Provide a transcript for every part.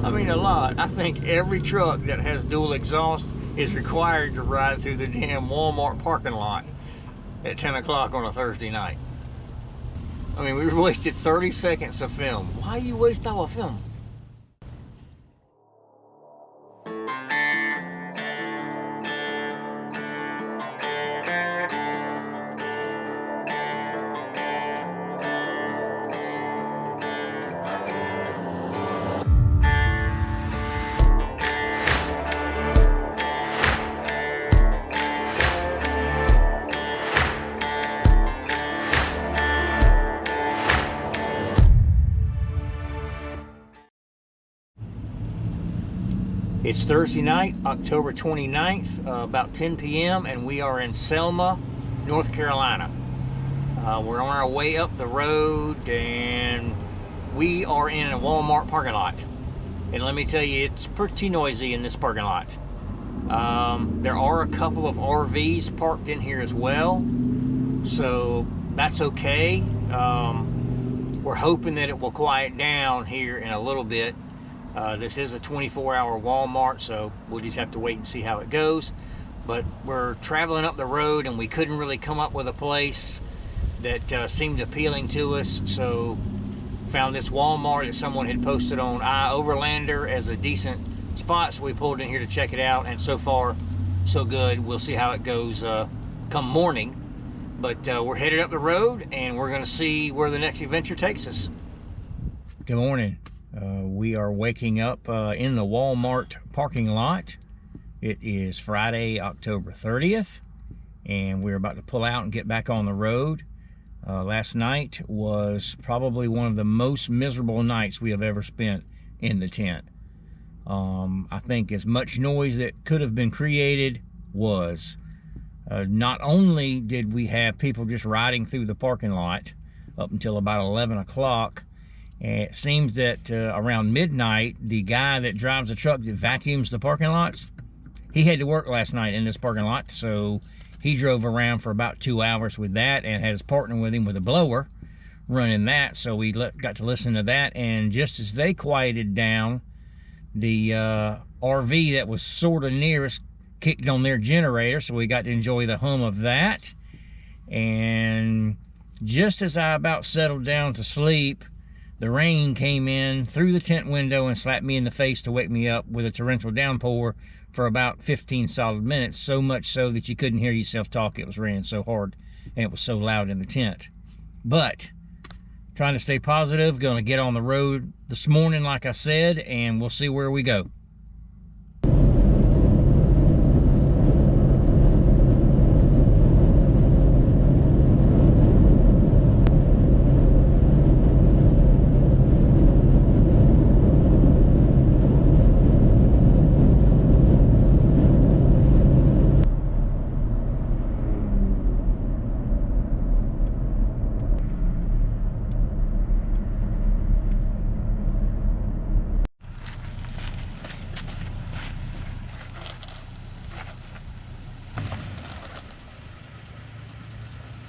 I mean, a lot. I think every truck that has dual exhaust is required to ride through the damn Walmart parking lot at 10 o'clock on a Thursday night. I mean, we wasted 30 seconds of film. Why you waste all the film? It's Thursday night, October 29th, about 10 p.m., and we are in Selma, North Carolina. We're on our way up the road, and we are in a Walmart parking lot. And let me tell you, it's pretty noisy in this parking lot. There are a couple of RVs parked in here as well, so that's okay. We're hoping that it will quiet down here in a little bit. This is a 24-hour Walmart, so we'll just have to wait and see how it goes. But we're traveling up the road, and we couldn't really come up with a place that seemed appealing to us, so found this Walmart that someone had posted on Overlander as a decent spot, so we pulled in here to check it out, and so far, so good. We'll see how it goes come morning. But we're headed up the road, and we're going to see where the next adventure takes us. Good morning. We are waking up in the Walmart parking lot. It is Friday, October 30th, and we're about to pull out and get back on the road. Last night was probably one of the most miserable nights we have ever spent in the tent. I think as much noise that could have been created was. Not only did we have people just riding through the parking lot up until about 11 o'clock, it seems that around midnight, the guy that drives the truck that vacuums the parking lots, he had to work last night in this parking lot, so he drove around for about 2 hours with that and had his partner with him with a blower running that, so we got to listen to that. And just as they quieted down, the RV that was sort of near us kicked on their generator, so we got to enjoy the hum of that. And just as I about settled down to sleep, the rain came in through the tent window and slapped me in the face to wake me up with a torrential downpour for about 15 solid minutes, so much so that you couldn't hear yourself talk. It was raining so hard and it was so loud in the tent. But trying to stay positive, going to get on the road this morning like I said, and we'll see where we go.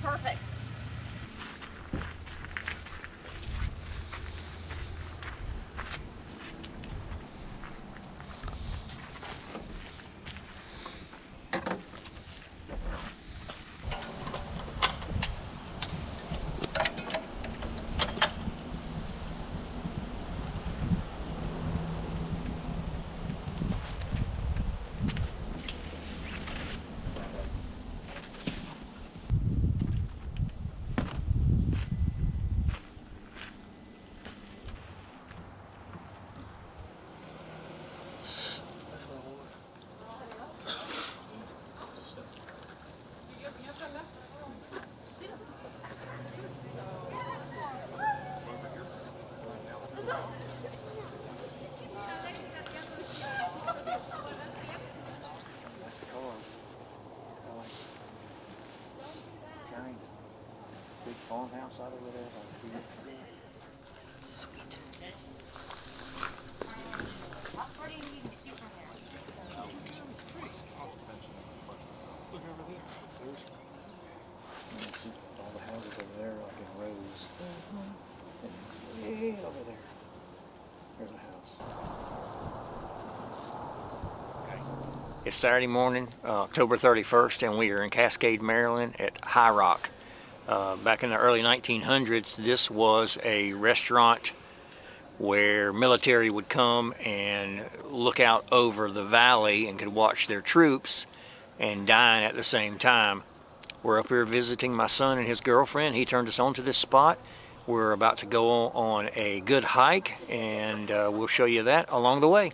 Perfect. Big farmhouse out over there. Sweet. How far do you need to see from here? Look over there. There's all the houses over there, like in rows. And way over there, there's a house. It's Saturday morning, October 31st, and we are in Cascade, Maryland at High Rock. Back in the early 1900s, this was a restaurant where military would come and look out over the valley and could watch their troops and dine at the same time. We're up here visiting my son and his girlfriend. He turned us on to this spot. We're about to go on a good hike, and we'll show you that along the way.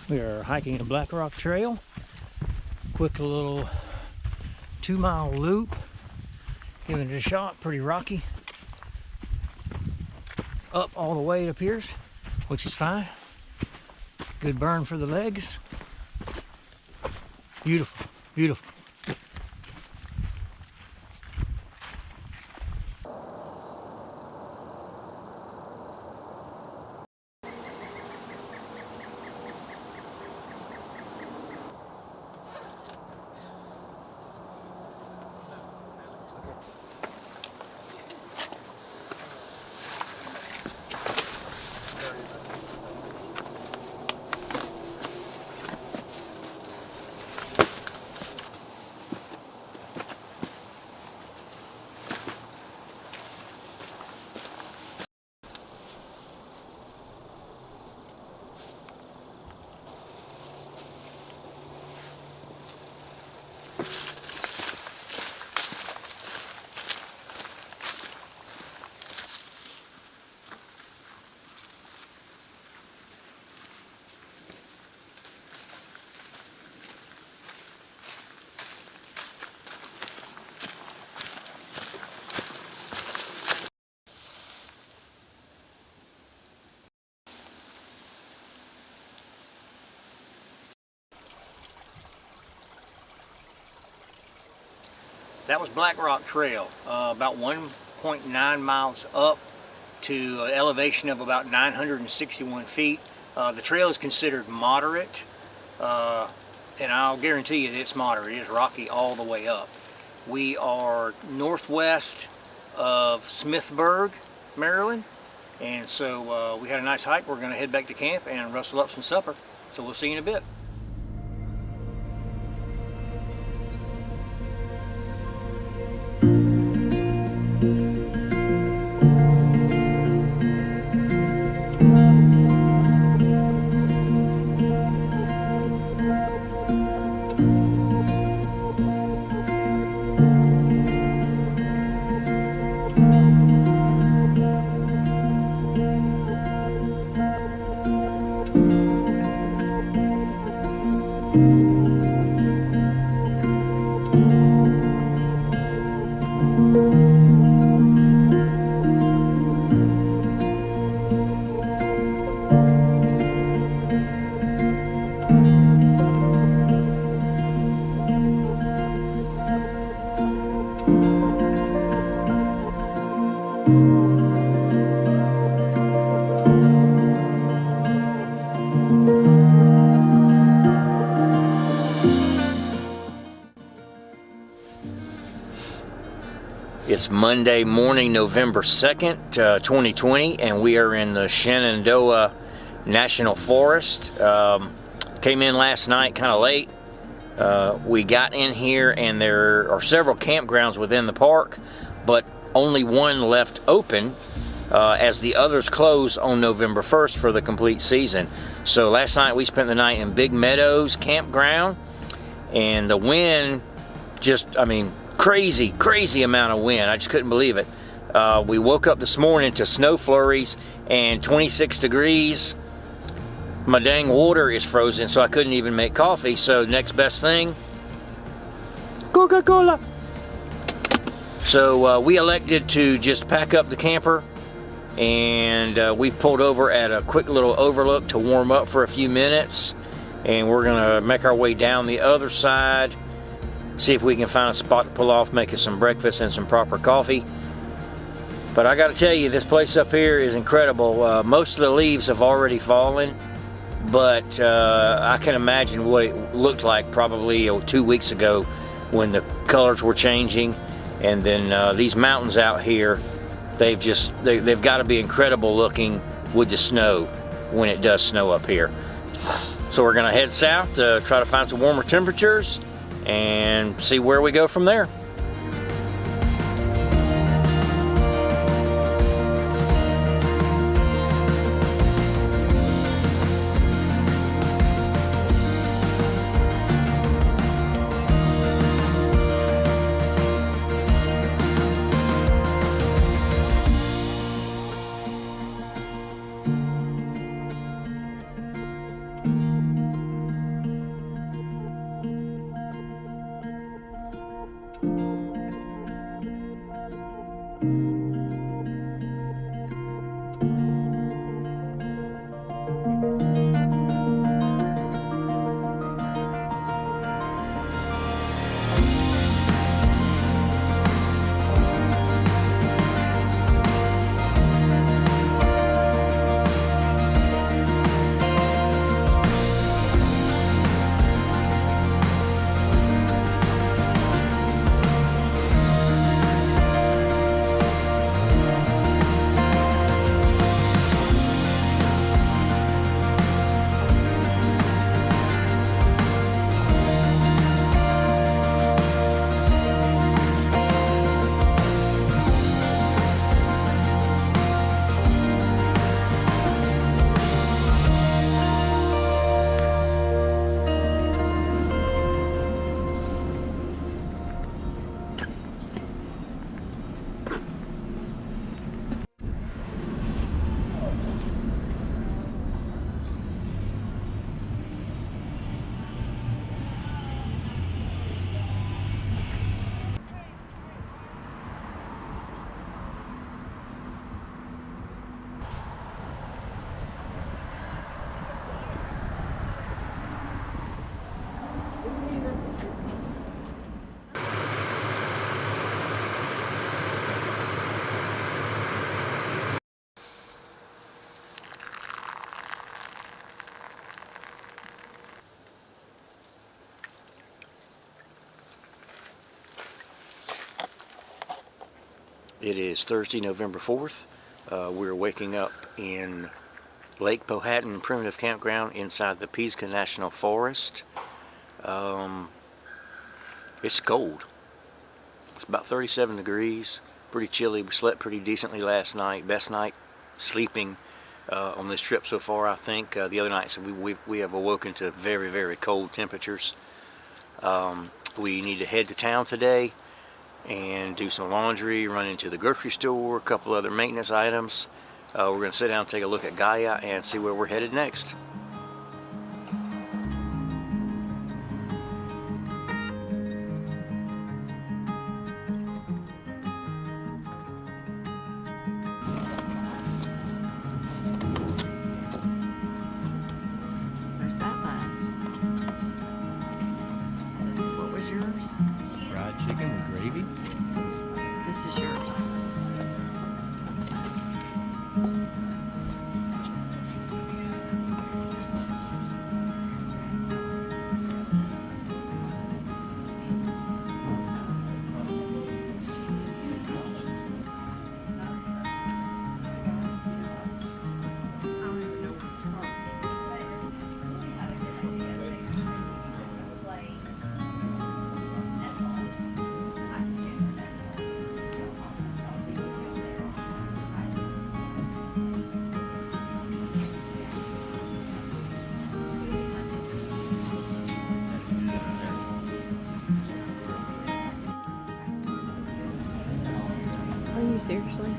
We are hiking the Black Rock Trail. Quick little 2-mile loop. Giving it a shot, pretty rocky. Up all the way it appears, which is fine. Good burn for the legs. Beautiful, beautiful. That was Black Rock Trail, about 1.9 miles up to an elevation of about 961 feet. The trail is considered moderate, and I'll guarantee you that it's moderate. It is rocky all the way up. We are northwest of Smithburg, Maryland, and so we had a nice hike. We're going to head back to camp and rustle up some supper, so we'll see you in a bit. It's Monday morning, November 2nd, 2020, and we are in the Shenandoah National Forest. Came in last night kind of late. We got in here, and there are several campgrounds within the park, but only one left open, as the others close on November 1st for the complete season. So last night we spent the night in Big Meadows Campground, and the wind just, I mean, crazy amount of wind. I just couldn't believe it. We woke up this morning to snow flurries and 26 degrees. My dang water is frozen, so I couldn't even make coffee. So next best thing, Coca-Cola. So we elected to just pack up the camper, and we pulled over at a quick little overlook to warm up for a few minutes. and we're gonna make our way down the other side, see if we can find a spot to pull off, make us some breakfast and some proper coffee. But I gotta tell you, this place up here is incredible. Most of the leaves have already fallen, but I can imagine what it looked like probably 2 weeks ago when the colors were changing. And then these mountains out here, they've got to be incredible looking with the snow when it does snow up here. So we're gonna head south to try to find some warmer temperatures and see where we go from there. It is Thursday, November 4th. We're waking up in Lake Powhatan Primitive Campground inside the Pisgah National Forest. It's cold. It's about 37 degrees, pretty chilly. We slept pretty decently last night. Best night sleeping on this trip so far, I think. The other nights we have awoken to very, very cold temperatures. We need to head to town today and do some laundry, run into the grocery store, a couple other maintenance items. We're going to sit down and take a look at Gaia and see where we're headed next. Where's that one? What was yours? Fried chicken with gravy? This is yours. Are you seriously?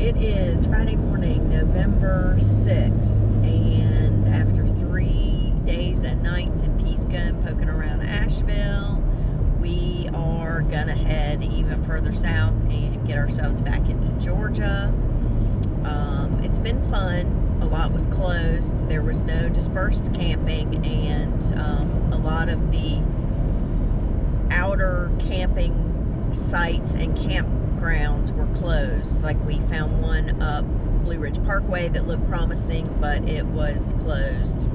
It is Friday morning, November 6th, and after 3 days and nights in Pisgah and poking around Asheville, we are gonna head even further south and get ourselves back into Georgia. It's been fun. A lot was closed. There was no dispersed camping, and a lot of the outer camping sites and campgrounds were closed. Like, we found one up Blue Ridge Parkway that looked promising, but it was closed.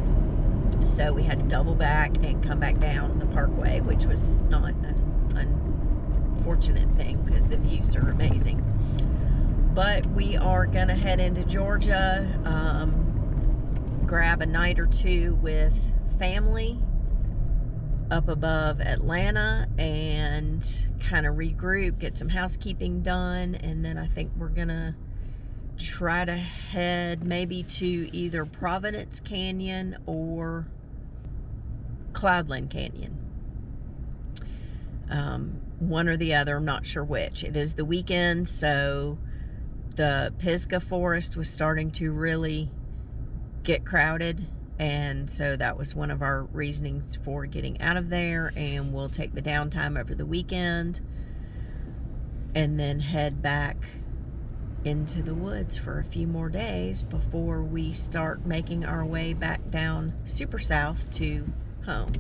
So we had to double back and come back down the parkway, which was not an unfortunate thing because the views are amazing. But we are gonna head into Georgia, grab a night or two with family up above Atlanta and kind of regroup, get some housekeeping done, and then I think we're gonna try to head maybe to either Providence Canyon or Cloudland Canyon. One or the other, I'm not sure which. It is the weekend, so the Pisgah Forest was starting to really get crowded, and so that was one of our reasonings for getting out of there, and we'll take the downtime over the weekend and then head back into the woods for a few more days before we start making our way back down super south to home.